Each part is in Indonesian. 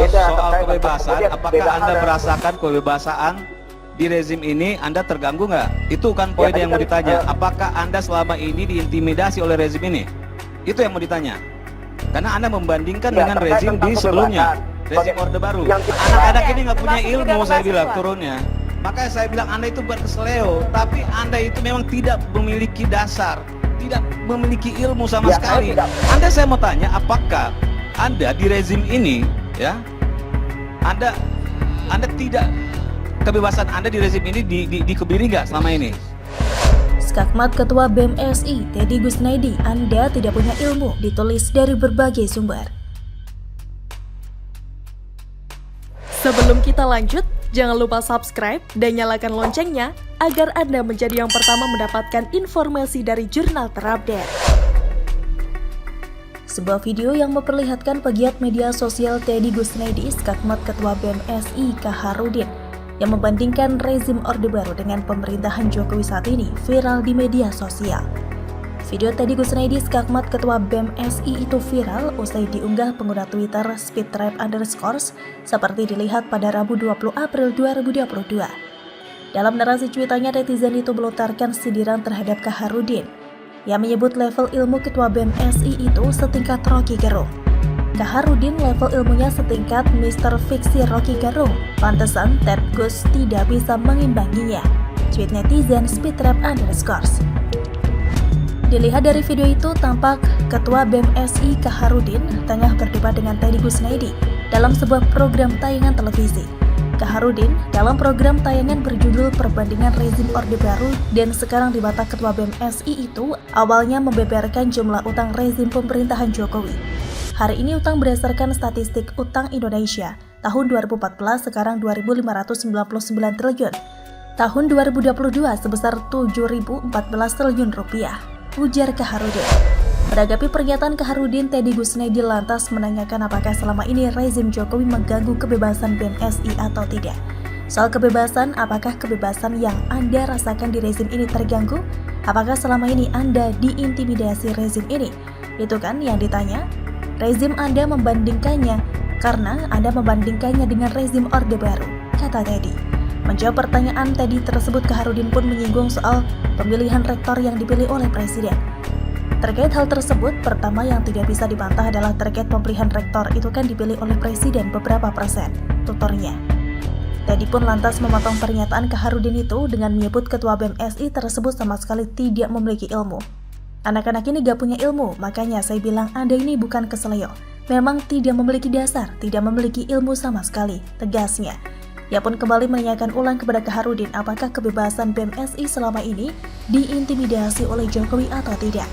soal kebebasan, apakah Anda merasakan kebebasan di rezim ini? Anda terganggu nggak? Itu kan poin yang mau ditanya. Apakah Anda selama ini diintimidasi oleh rezim ini? Itu yang mau ditanya. Karena Anda membandingkan dengan rezim di sebelumnya, rezim Orde Baru. Anak-anak ini nggak punya ilmu, saya bilang turunnya. Makanya saya bilang Anda itu berkeseleo, tapi Anda itu memang tidak memiliki dasar, tidak memiliki ilmu sama sekali. Anda, saya mau tanya, apakah Anda di rezim ini, ya, Anda tidak, kebebasan Anda di rezim ini dikebiri nggak selama ini? Skakmat Ketua BEM SI, Teddy Gusnaidi, Anda tidak punya ilmu, ditulis dari berbagai sumber. Sebelum kita lanjut, jangan lupa subscribe dan nyalakan loncengnya agar Anda menjadi yang pertama mendapatkan informasi dari jurnal terupdate. Sebuah video yang memperlihatkan pegiat media sosial Teddy Gusnaidi, Skakmat Ketua BEM SI Kaharudin, yang membandingkan rezim Orde Baru dengan pemerintahan Jokowi saat ini viral di media sosial. Video Teddy Gusnaidi, Skakmat Ketua BEM SI itu viral usai diunggah pengguna Twitter @speedtrap_ seperti dilihat pada Rabu 20 April 2022. Dalam narasi cuitannya, netizen itu melontarkan sindiran terhadap Kaharudin yang menyebut level ilmu Ketua BEM SI itu setingkat Rocky Gerung. Kaharudin level ilmunya setingkat Mr. Fiksi Rocky Gerung, pantesan Ted Gus tidak bisa mengimbanginya, tweet netizen @speedtrap_. Dilihat dari video itu, tampak Ketua BEM SI Kaharudin tengah berdebat dengan Teddy Gusnaidi dalam sebuah program tayangan televisi. Kaharudin dalam program tayangan berjudul Perbandingan Rezim Orde Baru dan Sekarang di Mata Ketua BEM SI itu awalnya membeberkan jumlah utang rezim pemerintahan Jokowi. Hari ini utang berdasarkan statistik utang Indonesia tahun 2014 sekarang 2.599 triliun. Tahun 2022 sebesar 7.014 triliun rupiah, ujar Kaharudin. Menanggapi pernyataan Kaharudin, Teddy Gusnaidi lantas menanyakan apakah selama ini rezim Jokowi mengganggu kebebasan BEM SI atau tidak. Soal kebebasan, apakah kebebasan yang Anda rasakan di rezim ini terganggu? Apakah selama ini Anda diintimidasi rezim ini? Itu kan yang ditanya. Rezim Anda membandingkannya karena Anda membandingkannya dengan rezim Orde Baru, kata Teddy. Menjawab pertanyaan Teddy tersebut, Kaharudin pun menyinggung soal pemilihan rektor yang dipilih oleh Presiden. Terkait hal tersebut, pertama yang tidak bisa dibantah adalah terkait pemilihan rektor itu kan dipilih oleh Presiden beberapa persen, tuturnya. Teddy pun lantas memotong pernyataan Kaharudin itu dengan menyebut Ketua BEM SI tersebut sama sekali tidak memiliki ilmu. Anak-anak ini gak punya ilmu, makanya saya bilang Anda ini bukan keseleo. Memang tidak memiliki dasar, tidak memiliki ilmu sama sekali, tegasnya. Ia pun kembali menanyakan ulang kepada Kaharudin apakah kebebasan BEM SI selama ini diintimidasi oleh Jokowi atau tidak.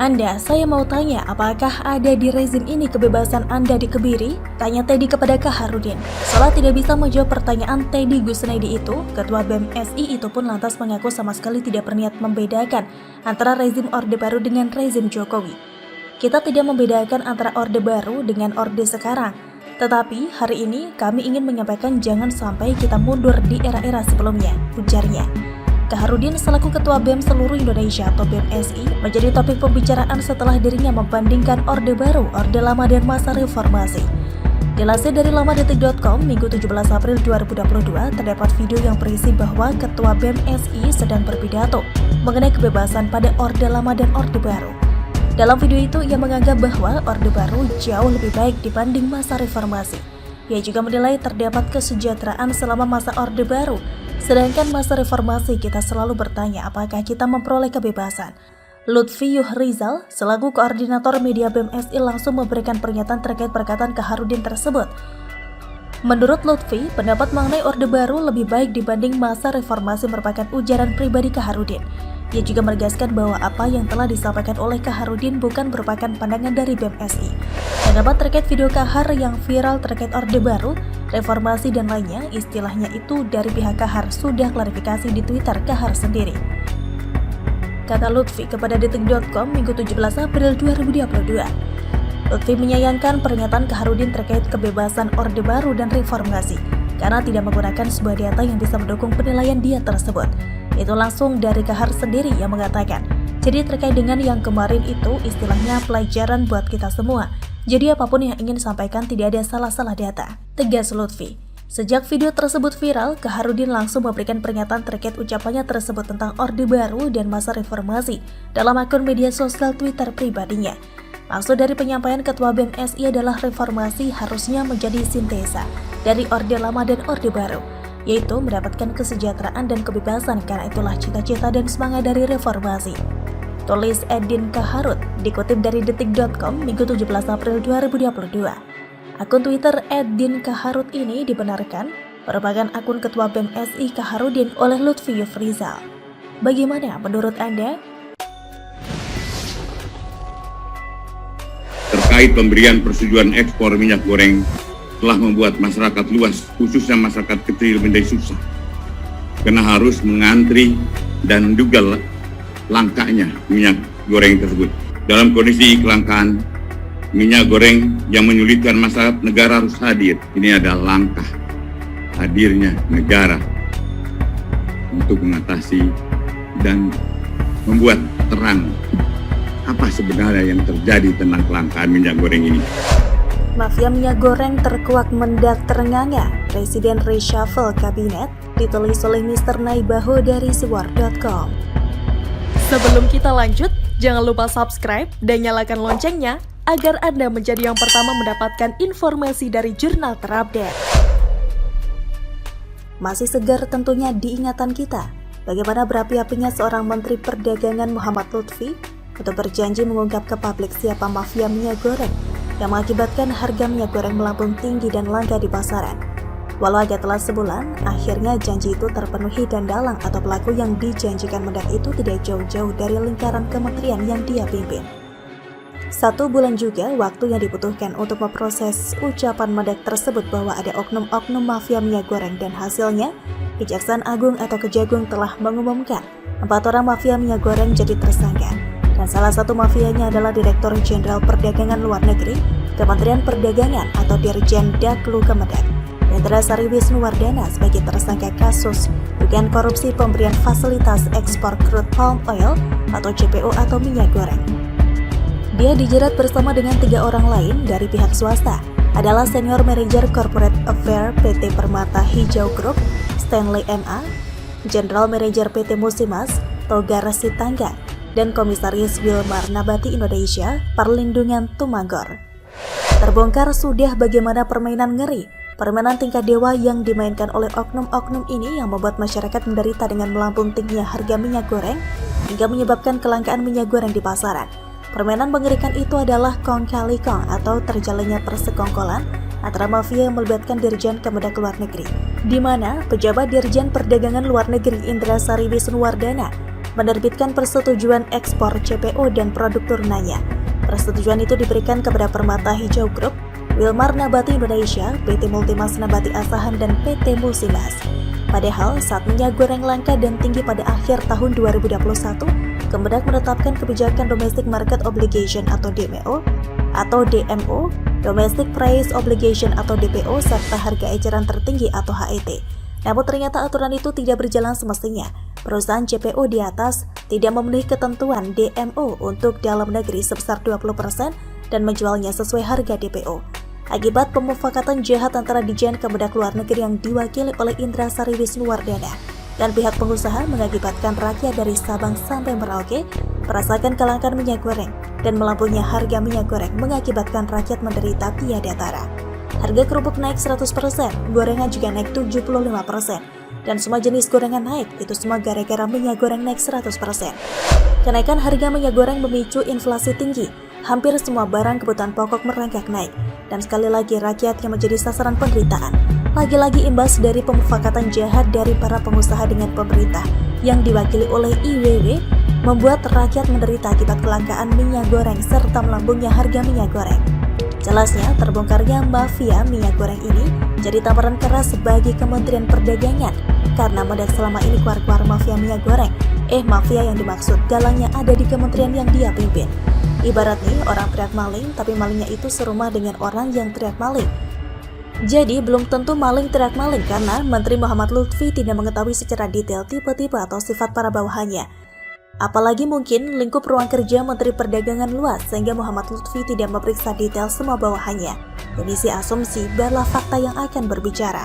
Anda, saya mau tanya, apakah ada di rezim ini kebebasan Anda dikebiri? Tanya Teddy kepada Kaharudin. Setelah tidak bisa menjawab pertanyaan Teddy Gusnaidi itu, Ketua BEM SI itu pun lantas mengaku sama sekali tidak berniat membedakan antara rezim Orde Baru dengan rezim Jokowi. Kita tidak membedakan antara Orde Baru dengan Orde sekarang. Tetapi hari ini kami ingin menyampaikan jangan sampai kita mundur di era-era sebelumnya, ujarnya. Kaharudin selaku Ketua BEM seluruh Indonesia atau BEM SI menjadi topik pembicaraan setelah dirinya membandingkan Orde Baru, Orde Lama dan masa reformasi. Dilansir dari lamandetik.com, Minggu 17 April 2022 terdapat video yang berisi bahwa Ketua BEM SI sedang berpidato mengenai kebebasan pada Orde Lama dan Orde Baru. Dalam video itu ia menganggap bahwa Orde Baru jauh lebih baik dibanding masa reformasi. Ia juga menilai terdapat kesejahteraan selama masa Orde Baru, sedangkan masa reformasi kita selalu bertanya apakah kita memperoleh kebebasan. Lutfi Yuhrizal selaku koordinator media BEM SI langsung memberikan pernyataan terkait perkataan Kaharudin tersebut. Menurut Lutfi, pendapat mengenai Orde Baru lebih baik dibanding masa reformasi merupakan ujaran pribadi Kaharudin. Ia juga menegaskan bahwa apa yang telah disampaikan oleh Kaharudin bukan merupakan pandangan dari BEM SI. Tanggapan terkait video Kahar yang viral terkait Orde Baru, reformasi dan lainnya, istilahnya itu dari pihak Kahar sudah klarifikasi di Twitter Kahar sendiri. Kata Lutfi kepada detik.com Minggu 17 April 2022. Lutfi menyayangkan pernyataan Kaharudin terkait kebebasan Orde Baru dan reformasi karena tidak menggunakan sebuah data yang bisa mendukung penilaian dia tersebut. Itu langsung dari Kahar sendiri yang mengatakan, jadi terkait dengan yang kemarin itu istilahnya pelajaran buat kita semua. Jadi apapun yang ingin disampaikan tidak ada salah-salah data, tegas Lutfi. Sejak video tersebut viral, Kaharudin langsung memberikan pernyataan terkait ucapannya tersebut tentang Orde Baru dan masa reformasi dalam akun media sosial Twitter pribadinya. Maksud dari penyampaian Ketua BEM SI adalah reformasi harusnya menjadi sintesa dari Orde Lama dan Orde Baru, yaitu mendapatkan kesejahteraan dan kebebasan, karena itulah cita-cita dan semangat dari reformasi. Tulis Edin Kaharut, dikutip dari detik.com Minggu 17 April 2022. Akun Twitter Edin Kaharut ini dibenarkan merupakan akun Ketua BEM SI Kaharudin oleh Lutfi Yufrizal. Bagaimana menurut Anda? Terkait pemberian persetujuan ekspor minyak goreng telah membuat masyarakat luas, khususnya masyarakat kecil, menjadi susah karena harus mengantri dan juga langkanya minyak goreng tersebut. Dalam kondisi kelangkaan minyak goreng yang menyulitkan masyarakat, negara harus hadir. Ini adalah langkah hadirnya negara untuk mengatasi dan membuat terang apa sebenarnya yang terjadi tentang kelangkaan minyak goreng ini. Mafia minyak goreng terkuak mendak terenganga, Presiden reshuffle kabinet, ditulis oleh Mr. Naibaho dari siwar.com. Sebelum kita lanjut, jangan lupa subscribe dan nyalakan loncengnya agar Anda menjadi yang pertama mendapatkan informasi dari jurnal terupdate. Masih segar tentunya diingatan kita bagaimana berapi-apinya seorang Menteri Perdagangan Muhammad Lutfi untuk berjanji mengungkap ke publik siapa mafia minyak goreng yang mengakibatkan harga minyak goreng melambung tinggi dan langka di pasaran. Walau agak telat sebulan, akhirnya janji itu terpenuhi dan dalang atau pelaku yang dijanjikan mendak itu tidak jauh-jauh dari lingkaran kementerian yang dia pimpin. 1 bulan juga waktu yang dibutuhkan untuk memproses ucapan mendak tersebut bahwa ada oknum-oknum mafia minyak goreng, dan hasilnya Kejaksaan Agung atau Kejagung telah mengumumkan 4 orang mafia minyak goreng jadi tersangka, dan salah satu mafianya adalah Direktur Jenderal Perdagangan Luar Negeri Kementerian Perdagangan atau Dirjen Daklu Kemendak, Indra Sari Wisnuwardana, sebagai tersangka kasus dugaan korupsi pemberian fasilitas ekspor crude palm oil atau CPO atau minyak goreng. Dia dijerat bersama dengan 3 orang lain dari pihak swasta, adalah Senior Manager Corporate Affair PT Permata Hijau Group, Stanley M.A., General Manager PT Musimas, Togar Sitanggang, dan Komisaris Wilmar Nabati Indonesia, Perlindungan Tumangor. Terbongkar sudah bagaimana permainan ngeri, permainan tingkat dewa yang dimainkan oleh oknum-oknum ini yang membuat masyarakat menderita dengan melambung tingginya harga minyak goreng hingga menyebabkan kelangkaan minyak goreng di pasaran. Permainan mengerikan itu adalah kong kali kong atau terjalannya persekongkolan antara mafia yang melibatkan Dirjen Kemendak Luar Negeri, di mana pejabat Dirjen Perdagangan Luar Negeri Indra Sari Wisnuwardana menerbitkan persetujuan ekspor CPO dan produk turunannya. Persetujuan itu diberikan kepada Permata Hijau Group, Wilmar Nabati Indonesia, PT Multimas Nabati Asahan, dan PT Musimas. Padahal saat minyak goreng langka dan tinggi pada akhir tahun 2021, Kemendak menetapkan kebijakan Domestic Market Obligation atau DMO, atau DMO, Domestic Price Obligation atau DPO, serta harga eceran tertinggi atau HET. Namun ternyata aturan itu tidak berjalan semestinya. Perusahaan CPO di atas tidak memenuhi ketentuan DMO untuk dalam negeri sebesar 20% dan menjualnya sesuai harga DPO. Akibat pemufakatan jahat antara Dijen Kemendak Luar Negeri yang diwakili oleh Indra Sari Wisnuwardana dan pihak pengusaha, mengakibatkan rakyat dari Sabang sampai Merauke merasakan kelangkaan minyak goreng, dan melambungnya harga minyak goreng mengakibatkan rakyat menderita tiada tara. Harga kerupuk naik 100%, gorengan juga naik 75%, dan semua jenis gorengan naik, itu semua gara-gara minyak goreng naik 100%. Kenaikan harga minyak goreng memicu inflasi tinggi, hampir semua barang kebutuhan pokok merangkak naik, dan sekali lagi rakyat yang menjadi sasaran penderitaan. Lagi-lagi imbas dari pemufakatan jahat dari para pengusaha dengan pemerintah yang diwakili oleh IWW, membuat rakyat menderita akibat kelangkaan minyak goreng serta melambungnya harga minyak goreng. Jelasnya, terbongkarnya mafia minyak goreng ini jadi tamparan keras bagi Kementerian Perdagangan, karena Mendak selama ini keluar-keluar mafia minyak goreng. Mafia yang dimaksud dalangnya ada di kementerian yang dia pimpin. Ibarat nih, orang teriak maling, tapi malingnya itu serumah dengan orang yang teriak maling. Jadi belum tentu maling teriak maling, karena Menteri Muhammad Lutfi tidak mengetahui secara detail tipe-tipe atau sifat para bawahannya. Apalagi mungkin lingkup ruang kerja Menteri Perdagangan luas sehingga Muhammad Lutfi tidak memeriksa detail semua bawahannya. Jadi si asumsi biarlah fakta yang akan berbicara.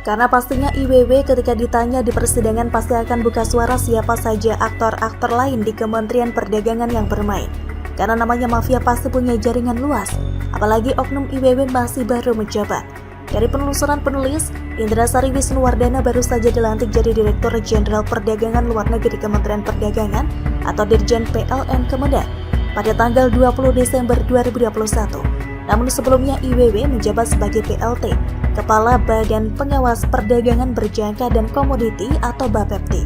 Karena pastinya IWW ketika ditanya di persidangan pasti akan buka suara siapa saja aktor-aktor lain di Kementerian Perdagangan yang bermain. Karena namanya mafia pasti punya jaringan luas, apalagi oknum IWW masih baru menjabat. Dari penelusuran penulis, Indra Sari Wisnuwardana baru saja dilantik jadi Direktur Jenderal Perdagangan Luar Negeri Kementerian Perdagangan atau Dirjen PLN Kemendak pada tanggal 20 Desember 2021. Namun sebelumnya IWW menjabat sebagai PLT, Kepala Badan Pengawas Perdagangan Berjangka dan Komoditi atau Bapepti.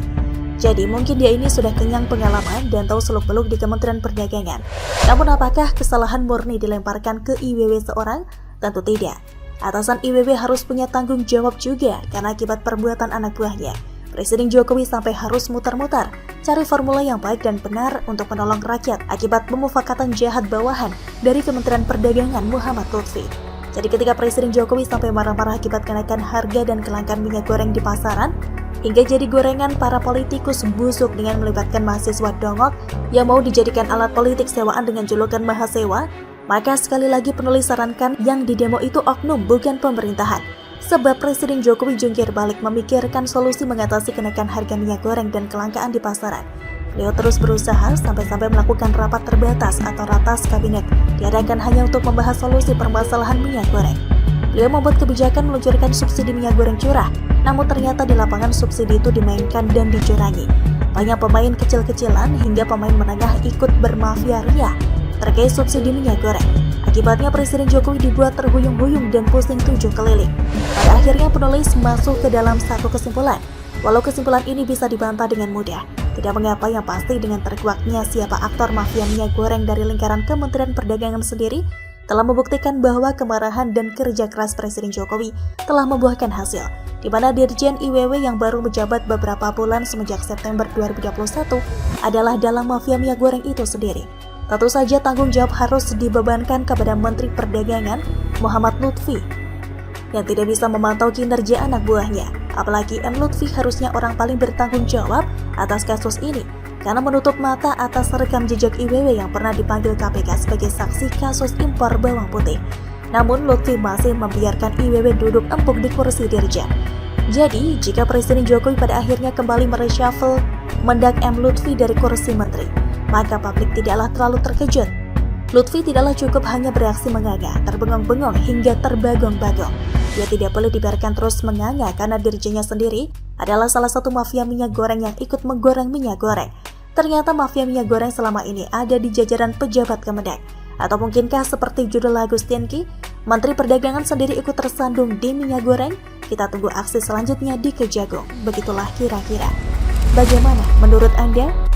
Jadi mungkin dia ini sudah kenyang pengalaman dan tahu seluk-beluk di Kementerian Perdagangan. Namun apakah kesalahan murni dilemparkan ke IWW seorang? Tentu tidak. Atasan IWW harus punya tanggung jawab juga karena akibat perbuatan anak buahnya. Presiden Jokowi sampai harus muter-muter cari formula yang baik dan benar untuk menolong rakyat akibat pemufakatan jahat bawahan dari Kementerian Perdagangan Muhammad Lutfi. Jadi ketika Presiden Jokowi sampai marah-marah akibat kenaikan harga dan kelangkaan minyak goreng di pasaran, hingga jadi gorengan para politikus busuk dengan melibatkan mahasiswa dongok yang mau dijadikan alat politik sewaan dengan julukan mahasewa, maka sekali lagi penulis sarankan yang di demo itu oknum bukan pemerintahan. Sebab Presiden Jokowi jungkir balik memikirkan solusi mengatasi kenaikan harga minyak goreng dan kelangkaan di pasaran. Beliau terus berusaha sampai-sampai melakukan rapat terbatas atau ratas kabinet diadakan hanya untuk membahas solusi permasalahan minyak goreng. Beliau membuat kebijakan meluncurkan subsidi minyak goreng curah, namun ternyata di lapangan subsidi itu dimainkan dan dicurangi. Banyak pemain kecil-kecilan hingga pemain menengah ikut bermafia ria terkait subsidi minyak goreng. Akibatnya Presiden Jokowi dibuat terhuyung-huyung dan pusing 7 keliling. Pada akhirnya penulis masuk ke dalam satu kesimpulan. Walau kesimpulan ini bisa dibantah dengan mudah, tidak mengapa yang pasti dengan terkuaknya siapa aktor mafia minyak goreng dari lingkaran Kementerian Perdagangan sendiri telah membuktikan bahwa kemarahan dan kerja keras Presiden Jokowi telah membuahkan hasil, di mana Dirjen IWW yang baru menjabat beberapa bulan semenjak September 2021 adalah dalam mafia minyak goreng itu sendiri. Tentu saja tanggung jawab harus dibebankan kepada Menteri Perdagangan Muhammad Lutfi yang tidak bisa memantau kinerja anak buahnya. Apalagi M. Lutfi harusnya orang paling bertanggung jawab atas kasus ini karena menutup mata atas rekam jejak IWW yang pernah dipanggil KPK sebagai saksi kasus impor bawang putih. Namun Lutfi masih membiarkan IWW duduk empuk di kursi dirjen. Jadi, jika Presiden Jokowi pada akhirnya kembali mereshuffle mendak M. Lutfi dari kursi menteri, maka publik tidaklah terlalu terkejut. Lutfi tidaklah cukup hanya bereaksi menganga, terbengong-bengong hingga terbagong-bagong. Dia tidak boleh dibiarkan terus menganga karena dirjennya sendiri adalah salah satu mafia minyak goreng yang ikut menggoreng minyak goreng. Ternyata mafia minyak goreng selama ini ada di jajaran pejabat Kemendak. Atau mungkinkah seperti judul lagu Stianki, Menteri Perdagangan sendiri ikut tersandung di minyak goreng? Kita tunggu aksi selanjutnya di Kejagung. Begitulah kira-kira. Bagaimana menurut Anda?